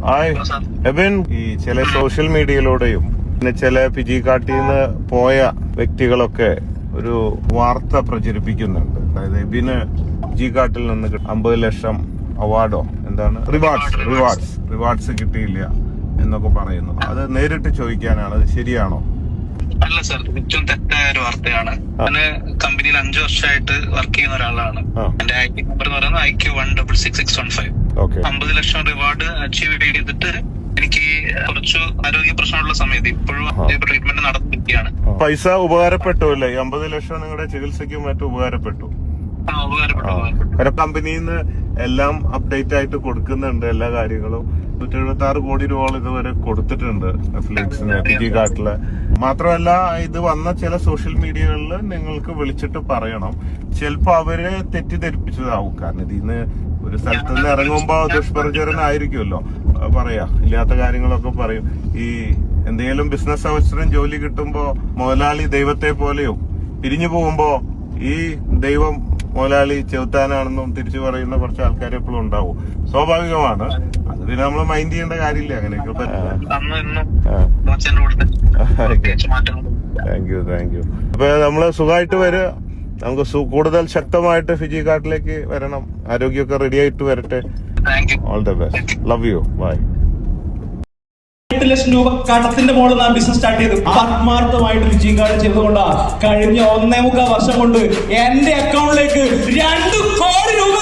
Hi Ebin, ഈ ചില social മീഡിയയിലൂടെയും പിന്നെ ചില ഫിജി കാട്ടിൽ നിന്ന് പോയ വ്യക്തികളൊക്കെ ഒരു വാർത്ത പ്രചരിപ്പിക്കുന്നുണ്ട്. അതായത് എബിന് ഫിജി കാട്ടിൽ നിന്ന് 50 ലക്ഷം അവാർഡോ എന്താണ് റിവാർഡ്സ് കിട്ടിയില്ല എന്നൊക്കെ പറയുന്നു. അത് നേരിട്ട് ചോദിക്കാനാണ്, അത് ശരിയാണോ? അല്ല സർ, ഏറ്റവും തെറ്റായ ഒരു വാർത്തയാണ്. ഞാൻ കമ്പനിയിൽ 5 വർഷമായിട്ട് വർക്ക് ചെയ്യുന്ന ഒരാളാണ്. എന്റെ ഐ.ടി. നമ്പർ എന്ന് പറയുന്നത് IQ16665. 50 ലക്ഷം റിവാർഡ് അച്ചീവ് ചെയ്തിട്ട് എനിക്ക് കുറച്ച് ആരോഗ്യ പ്രശ്നമുള്ള സമയത്ത് ഇപ്പോഴും ട്രീറ്റ്മെന്റ് നടത്തിയിരിക്കുകയാണ്. പൈസ ഉപകാരപ്പെട്ടു അല്ലേ? 50 ലക്ഷം നിങ്ങളുടെ ചികിത്സയ്ക്കും മറ്റും ഉപകാരപ്പെട്ടു. കമ്പനിയിൽ നിന്ന് എല്ലാം അപ്ഡേറ്റ് ആയിട്ട് കൊടുക്കുന്നുണ്ട്, എല്ലാ കാര്യങ്ങളും. 176 കോടി രൂപ ഇതുവരെ കൊടുത്തിട്ടുണ്ട് നെറ്റ്ഫ്ലിക്സിന്, ഫിജി കാട്ടില്. മാത്രമല്ല, ഇത് വന്ന ചില സോഷ്യൽ മീഡിയകളിൽ നിങ്ങൾക്ക് വിളിച്ചിട്ട് പറയണം. ചിലപ്പോ അവരെ തെറ്റിദ്ധരിപ്പിച്ചതാവും. കാരണം ഇതിന്ന് ഒരു സ്ഥലത്ത് നിന്ന് ഇറങ്ങുമ്പോ ദുഷ്പ്രചരണമായിരിക്കുമല്ലോ പറയാ, ഇല്ലാത്ത കാര്യങ്ങളൊക്കെ പറയും. ഈ എന്തെങ്കിലും ബിസിനസ് അവസരം ജോലി കിട്ടുമ്പോ മുതലാളി ദൈവത്തെ പോലെയും പിരിഞ്ഞു പോകുമ്പോ ഈ ദൈവം മുതലാളി ചെറുത്താനാണെന്നും തിരിച്ചു പറയുന്ന കുറച്ച് ആൾക്കാർ എപ്പോഴും ഉണ്ടാവും. സ്വാഭാവികമാണ്. അത് പിന്നെ നമ്മൾ മൈൻഡ് ചെയ്യേണ്ട കാര്യമില്ല. അങ്ങനെയൊക്കെ താങ്ക് യു. അപ്പൊ നമ്മള് സുഖമായിട്ട് വരിക. നമുക്ക് കൂടുതൽ ശക്തമായിട്ട് ഫിജി കാട്ടിലേക്ക് വരണം. ആരോഗ്യമൊക്കെ റെഡി ആയിട്ട് വരട്ടെ. All the best. Love you. Bye. 8 ലക്ഷം രൂപ കടത്തിന്റെ മുകളിൽ നാം ബിസിനസ് സ്റ്റാർട്ട് ചെയ്തു. ആത്മാർത്ഥമായിട്ട് ഫിജി കാർഡ് ചെയ്തുകൊണ്ടാ കഴിഞ്ഞ 1.25 വർഷം കൊണ്ട് എന്റെ അക്കൗണ്ടിലേക്ക് 2 കോടി രൂപ